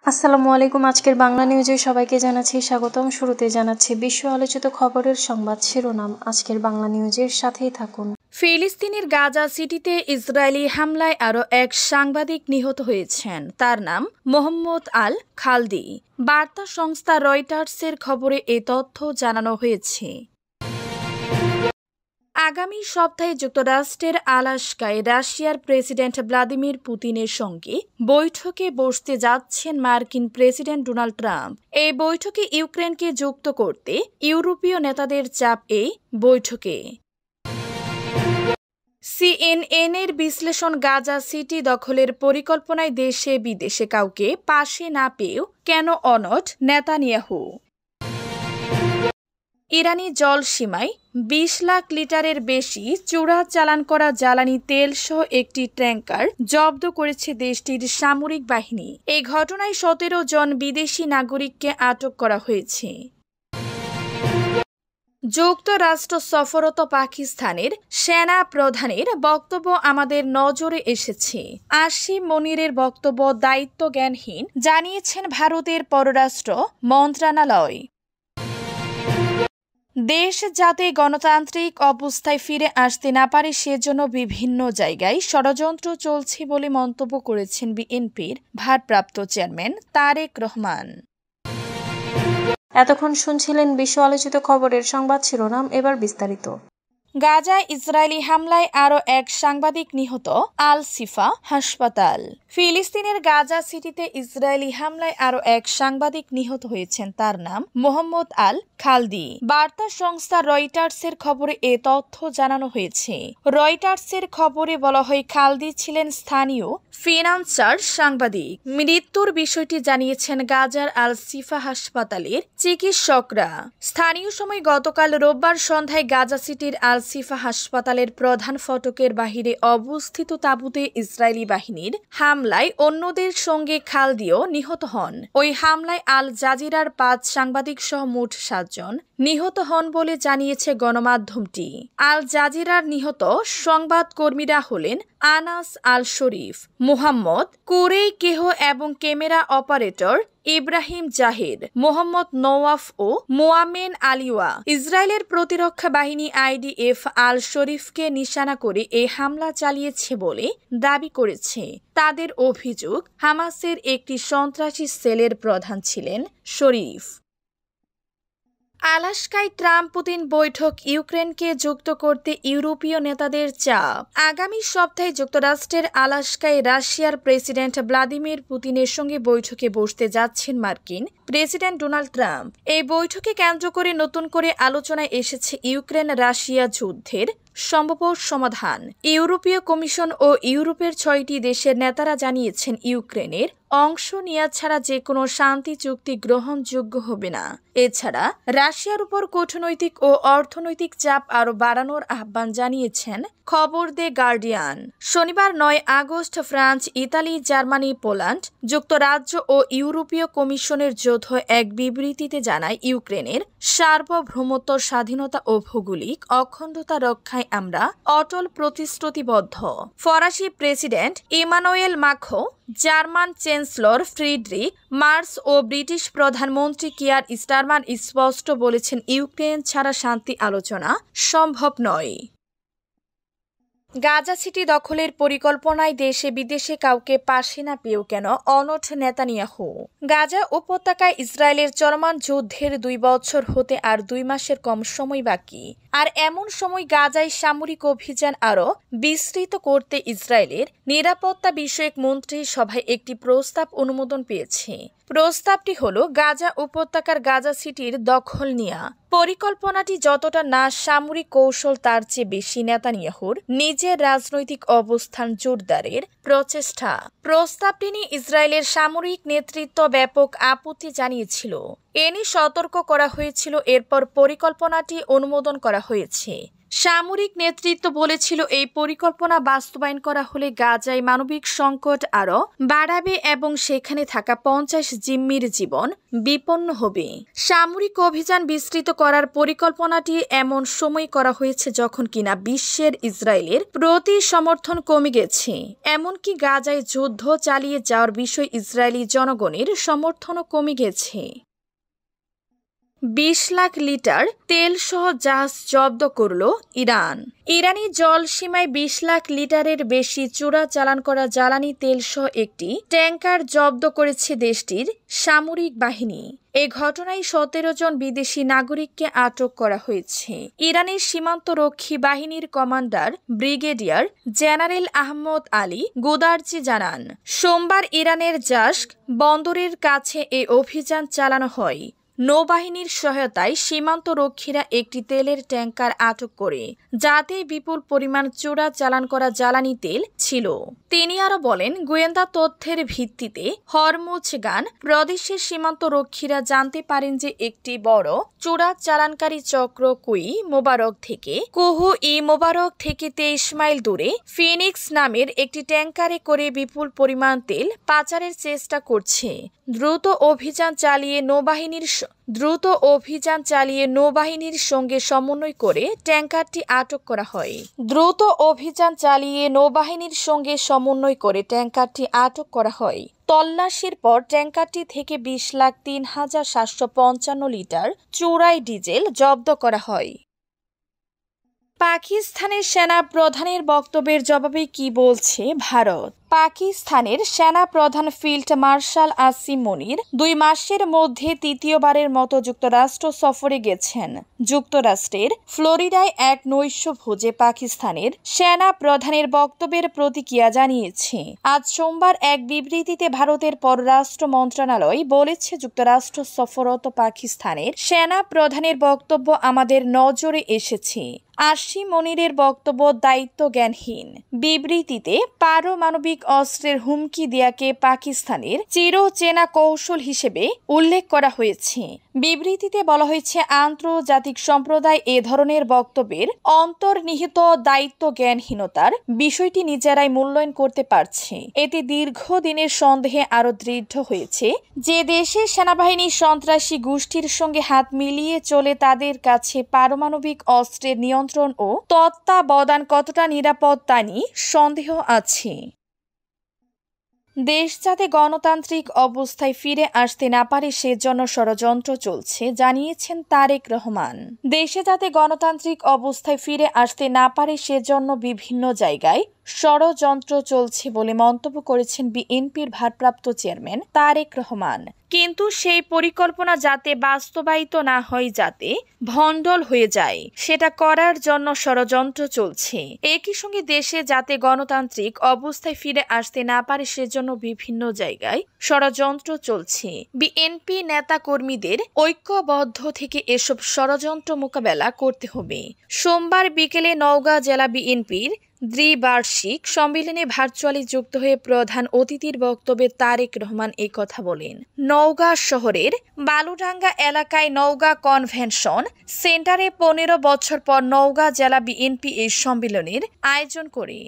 আসসালামু আলাইকুম। আজকের বাংলা নিউজে সবাইকে জানাচ্ছি স্বাগতম। শুরুতে জানাচ্ছি বিশ্ব আলোচিত খবরের সংবাদ শিরোনাম। আজকের বাংলা নিউজের সাথেই থাকুন। ফিলিস্তিনের গাজা সিটিতে ইসরায়েলি হামলায় আরও এক সাংবাদিক নিহত হয়েছেন। তার নাম মোহাম্মদ আল খালদি। বার্তা সংস্থা রয়টার্সের খবরে এ তথ্য জানানো হয়েছে। আগামী সপ্তাহে যুক্তরাষ্ট্রের আলাস্কায় রাশিয়ার প্রেসিডেন্ট ভ্লাদিমির পুতিনের সঙ্গে বৈঠকে বসতে যাচ্ছেন মার্কিন প্রেসিডেন্ট ডোনাল্ড ট্রাম্প। এই বৈঠকে ইউক্রেনকে যুক্ত করতে ইউরোপীয় নেতাদের চাপ এই বৈঠকে। সিএনএনের বিশ্লেষণ, গাজা সিটি দখলের পরিকল্পনায় দেশে বিদেশে কাউকে পাশে না পেয়েও কেন অনড় নেতানিয়াহু। ইরানি জলসীমায় ২০ লাখ লিটারের বেশি চোরাচালান করা জ্বালানি তেলসহ একটি ট্যাংকার জব্দ করেছে দেশটির সামরিক বাহিনী। এই ঘটনায় ১৭ জন বিদেশি নাগরিককে আটক করা হয়েছে। যুক্তরাষ্ট্র সফররত পাকিস্তানের সেনা প্রধানের বক্তব্য আমাদের নজরে এসেছে। আসিম মনিরের বক্তব্য দায়িত্বজ্ঞানহীন, জানিয়েছেন ভারতের পররাষ্ট্র মন্ত্রণালয়। দেশ যাতে গণতান্ত্রিক অবস্থায় ফিরে আসতে না পারে সেজন্য বিভিন্ন জায়গায় ষড়যন্ত্র চলছে বলে মন্তব্য করেছেন বিএনপির ভারপ্রাপ্ত চেয়ারম্যান তারেক রহমান। এতক্ষণ শুনছিলেন বিশ্ব আলোচিত খবরের সংবাদ শিরোনাম, এবার বিস্তারিত। গাজায় ইসরায়েলি হামলায় আরও এক সাংবাদিক নিহত, আল শিফা হাসপাতাল। ফিলিস্তিনের গাজা সিটিতে ইসরায়েলি হামলায় আরও এক সাংবাদিক নিহত হয়েছেন। তার নাম মোহাম্মদ আল খালদি। বার্তা সংস্থা রয়টার্সের খবরে এ তথ্য জানানো হয়েছে। রয়টার্সের খবরে বলা হয়, খালদি ছিলেন স্থানীয় ফ্রিল্যান্সার সাংবাদিক। মৃত্যুর বিষয়টি জানিয়েছেন গাজার আল শিফা হাসপাতালের চিকিৎসকরা। স্থানীয় সময় গতকাল রোববার সন্ধ্যায় গাজা সিটির আল শিফা হাসপাতালের প্রধান ফটকের বাহিরে অবস্থিত তাঁবুতে ইসরায়েলি বাহিনীর হামলায় অন্যদের সঙ্গে খালদিও নিহত হন। ওই হামলায় আল জাজিরার ৫ সাংবাদিক সহ মোট ৭ জন নিহত হন বলে জানিয়েছে গণমাধ্যমটি। আল জাজিরার নিহত সংবাদকর্মীরা হলেন আনাস আল শরীফ, মুহাম্মদ কুরেই কেহ এবং ক্যামেরা অপারেটর ইব্রাহিম জাহির, মোহাম্মদ নওয়াফ ও মোয়ামেন আলিওয়া। ইসরায়েলের প্রতিরক্ষা বাহিনী আইডিএফ আল শরীফকে নিশানা করে এই হামলা চালিয়েছে বলে দাবি করেছে। তাদের অভিযোগ, হামাসের একটি সন্ত্রাসী সেলের প্রধান ছিলেন শরীফ। আলাস্কায় ট্রাম্প পুতিন বৈঠক, ইউক্রেনকে যুক্ত করতে ইউরোপীয় নেতাদের চাপ। আগামী সপ্তাহে যুক্তরাষ্ট্রের আলাস্কায় রাশিয়ার প্রেসিডেন্ট ভ্লাদিমির পুতিনের সঙ্গে বৈঠকে বসতে যাচ্ছেন মার্কিন প্রেসিডেন্ট ডোনাল্ড ট্রাম্প। এই বৈঠকে কেন্দ্র করে নতুন করে আলোচনায় এসেছে ইউক্রেন রাশিয়া যুদ্ধের সম্ভব সমাধান। ইউরোপীয় কমিশন ও ইউরোপের ৬টি দেশের নেতারা জানিয়েছেন, ইউক্রেনের অংশ নেওয়া ছাড়া যে কোনো শান্তি চুক্তি গ্রহণযোগ্য হবে না। এছাড়া রাশিয়ার উপর কূটনৈতিক ও অর্থনৈতিক চাপ আরও বাড়ানোর আহ্বান জানিয়েছেন খবর দ্য গার্ডিয়ান। শনিবার ৯ August France, Italy, Germany, Poland, যুক্তরাজ্য ও ইউরোপীয় কমিশনের যৌথ এক বিবৃতিতে জানায়, ইউক্রেনের সার্বভৌমত্ব, স্বাধীনতা ও ভৌগোলিক অখণ্ডতা রক্ষায় আমরা অটল প্রতিশ্রুতিবদ্ধ। ফরাসি প্রেসিডেন্ট ইমানুয়েল মাখো, জার্মান চ্যান্সেলর ফ্রিডরিখ মার্স ও ব্রিটিশ প্রধানমন্ত্রী কিয়ার স্টারমার স্পষ্ট বলেছেন, ইউক্রেন ছাড়া শান্তি আলোচনা সম্ভব নয়। গাজা সিটি দখলের পরিকল্পনায় দেশে বিদেশে কাউকে পাশে না পেয়েও কেন অনড় নেতানিয়াহু। গাজা উপত্যকায় ইসরায়েলের চলমান যুদ্ধের ২ বছর হতে আর ২ মাসের কম সময় বাকি। আর এমন সময় গাজায় সামরিক অভিযান আরও বিস্তৃত করতে ইসরায়েলের নিরাপত্তা বিষয়ক মন্ত্রী সভায় একটি প্রস্তাব অনুমোদন পেয়েছে। প্রস্তাবটি হল গাজা উপত্যকার গাজা সিটির দখল নেওয়া। পরিকল্পনাটি যতটা না সামরিক কৌশল, তার চেয়ে বেশি নেতানিয়াহুর নিজের রাজনৈতিক অবস্থান জোরদারের প্রচেষ্টা। প্রস্তাবটি নিয়ে ইসরায়েলের সামরিক নেতৃত্ব ব্যাপক আপত্তি জানিয়েছিল। এ নিয়ে সতর্ক করা হয়েছিল। এরপর পরিকল্পনাটি অনুমোদন করা হয়েছে। সামরিক নেতৃত্ব বলেছিল এই পরিকল্পনা বাস্তবায়ন করা হলে গাজায় মানবিক সংকট আরও বাড়াবে এবং সেখানে থাকা 50 জিম্মির জীবন বিপন্ন হবে। সামরিক অভিযান বিস্তৃত করার পরিকল্পনাটি এমন সময় করা হয়েছে যখন কিনা বিশ্বের ইসরায়েলের প্রতি সমর্থন কমে গেছে। এমনকি গাজায় যুদ্ধ চালিয়ে যাওয়ার বিষয়ে ইসরায়েলি জনগণের সমর্থনও কমে গেছে। 20 লাখ লিটার তেলসহ জাহাজ জব্দ করল ইরান। ইরানি জলসীমায় 20 লাখ লিটারের বেশি চোরাচালান করা জ্বালানি তেলসহ একটি ট্যাঙ্কার জব্দ করেছে দেশটির সামরিক বাহিনী। এ ঘটনায় 17 জন বিদেশি নাগরিককে আটক করা হয়েছে। ইরানের সীমান্তরক্ষী বাহিনীর commander brigadier general Ahmad Ali Godarzi জানান, সোমবার ইরানের জাস্ক বন্দরের কাছে এই অভিযান চালানো হয়। নৌবাহিনীর সহায়তায় সীমান্তরক্ষীরা একটি তেলের ট্যাঙ্কার আটক করে, যাতে বিপুল পরিমাণ চোরাচালান করা জ্বালানি তেল ছিল। তিনি আরও বলেন, গোয়েন্দা তথ্যের ভিত্তিতে হরমুজগান প্রদেশের সীমান্তরক্ষীরা জানতে পারেন যে একটি বড় চোরাচালানকারী চক্র কুহু-ই-মোবারক থেকে 23 মাইল দূরে ফিনিক্স নামের একটি ট্যাঙ্কারে করে বিপুল পরিমাণ তেল পাচারের চেষ্টা করছে। দ্রুত অভিযান চালিয়ে নৌবাহিনীর সঙ্গে সমন্বয় করে ট্যাঙ্কারটি আটক করা হয়। তল্লাশির পর ট্যাঙ্কারটি থেকে 20,03,755 লিটার চোরাই ডিজেল জব্দ করা হয়। পাকিস্তানের সেনা প্রধানের বক্তব্যের জবাবে কি বলছে ভারত? পাকিস্তানের সেনা প্রধান ফিল্ড মার্শাল আসিম মনির 2 মাসের মধ্যে তৃতীয়বারের মতো যুক্তরাষ্ট্র সফরে গেছেন। যুক্তরাষ্ট্রের ফ্লোরিডায় এক নৈশভোজে পাকিস্তানের সেনা প্রধানের বক্তব্যের প্রতিক্রিয়া জানিয়েছে। আজ সোমবার এক বিবৃতিতে ভারতের পররাষ্ট্র মন্ত্রণালয় বলেছে, যুক্তরাষ্ট্র সফররত পাকিস্তানের সেনা প্রধানের বক্তব্য আমাদের নজরে এসেছে। আসিম মনিরের বক্তব্য দায়িত্বজ্ঞানহীন। বিবৃতিতে পারমাণবিক অস্ত্রের হুমকি দেয়াকে পাকিস্তানের চিরচেনা কৌশল হিসেবে উল্লেখ করা হয়েছে। বিবৃতিতে বলা হয়েছে, আন্তর্জাতিক সম্প্রদায় এ ধরনের বক্তব্যের অন্তর্নিহিত দায়িত্বজ্ঞানহীনতার বিষয়টি নিজেরাই মূল্যায়ন করতে পারছে। এতে দীর্ঘদিনের সন্দেহে আরও দৃঢ় হয়েছে যে দেশের সেনাবাহিনী সন্ত্রাসী গোষ্ঠীর সঙ্গে হাত মিলিয়ে চলে তাদের কাছে পারমাণবিক অস্ত্রের নিয়ন্ত্রণ ও তত্ত্বাবধান কতটা নিরাপদ তা নিয়ে সন্দেহ আছে। দেশ যাতে গণতান্ত্রিক অবস্থায় ফিরে আসতে না পারে সেজন্য ষড়যন্ত্র চলছে, জানিয়েছেন তারেক রহমান। দেশে যাতে গণতান্ত্রিক অবস্থায় ফিরে আসতে না পারে সেজন্য বিভিন্ন জায়গায় ষড়যন্ত্র চলছে বলে মন্তব্য করেছেন বিএনপির ভারপ্রাপ্ত চেয়ারম্যান তারেক রহমান। কিন্তু সেই পরিকল্পনা যাতে বাস্তবায়িত না হয়, যাতে ভণ্ডল হয়ে যায়, সেটা করার জন্য ষড়যন্ত্র চলছে। একই সঙ্গে দেশে যাতে গণতান্ত্রিক অবস্থায় ফিরে আসতে না পারে সেজন্য বিভিন্ন জায়গায় ষড়যন্ত্র চলছে। বিএনপি নেতাকর্মীদের ঐক্যবদ্ধ থেকে এসব ষড়যন্ত্র মোকাবেলা করতে হবে। সোমবার বিকেলে নওগাঁ জেলা বিএনপির দ্বিবার্ষিক সম্মেলনে ভার্চুয়ালি যুক্ত হয়ে প্রধান অতিথির বক্তব্যে তারেক রহমান এই কথা বলেন। নওগাঁ শহরের বালুডাঙ্গা এলাকায় নওগাঁ কনভেনশন সেন্টারে 15 বছর পর নওগাঁ জেলা বিএনপি এই সম্মেলনের আয়োজন করে।